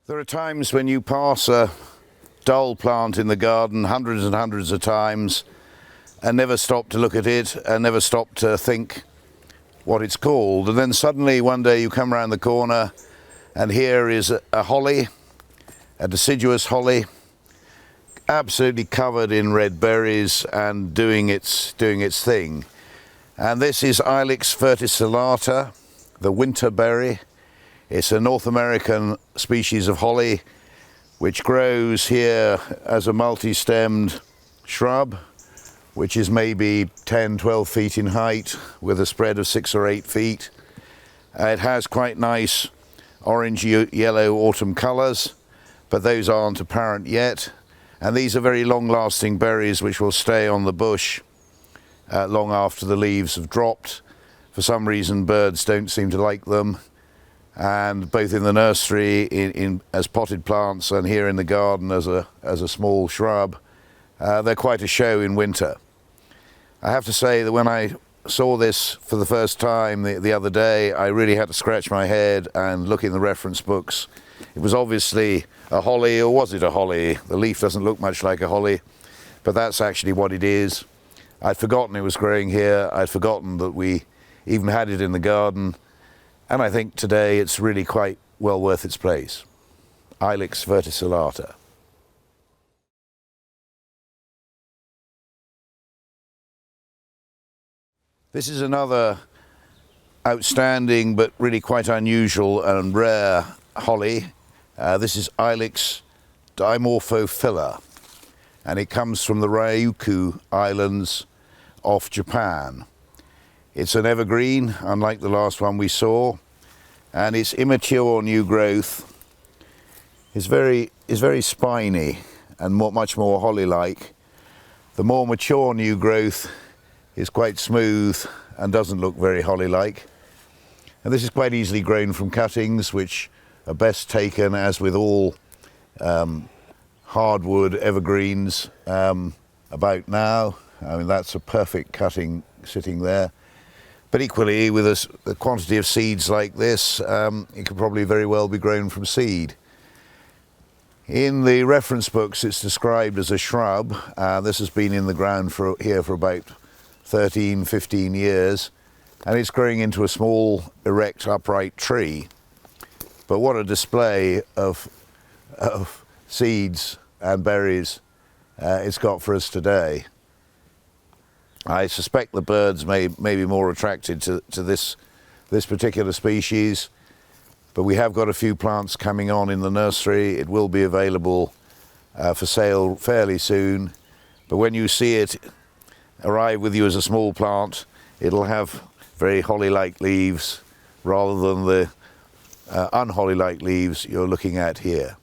There are times when you pass a dull plant in the garden hundreds and hundreds of times and never stop to look at it and never stop to think what it's called. And then suddenly one day you come around the corner and here is a holly, a deciduous holly, absolutely covered in red berries and doing its thing. And this is Ilex verticillata, the winter berry. It's a North American species of holly which grows here as a multi-stemmed shrub, which is maybe 10, 12 feet in height with a spread of 6 or 8 feet. It has quite nice orange yellow autumn colours, but those aren't apparent yet. And these are very long-lasting berries which will stay on the bush long after the leaves have dropped. For some reason birds don't seem to like them. And both in the nursery as potted plants and here in the garden as a small shrub, they're quite a show in winter. I have to say that when I saw this for the first time the other day, I really had to scratch my head and look in the reference books. It was obviously a holly, or was it a holly? The leaf doesn't look much like a holly, but that's actually what it is. I'd forgotten it was growing here. I'd forgotten that we even had it in the garden. And I think today it's really quite well worth its place. Ilex verticillata. This is another outstanding but really quite unusual and rare holly. This is Ilex dimorphophylla, and it comes from the Ryukyu Islands off Japan. It's an evergreen, unlike the last one we saw, and its immature new growth is very spiny and much more holly-like. The more mature new growth is quite smooth and doesn't look very holly-like. And this is quite easily grown from cuttings, which are best taken, as with all hardwood evergreens, about now. I mean, that's a perfect cutting sitting there. But equally, with a quantity of seeds like this, it could probably very well be grown from seed. In the reference books, it's described as a shrub. This has been in the ground here for about 13, 15 years, and it's growing into a small, erect, upright tree. But what a display of seeds and berries it's got for us today. I suspect the birds may be more attracted to this particular species, but we have got a few plants coming on in the nursery. It will be available for sale fairly soon, but when you see it arrive with you as a small plant, it'll have very holly-like leaves rather than the unholly-like leaves you're looking at here.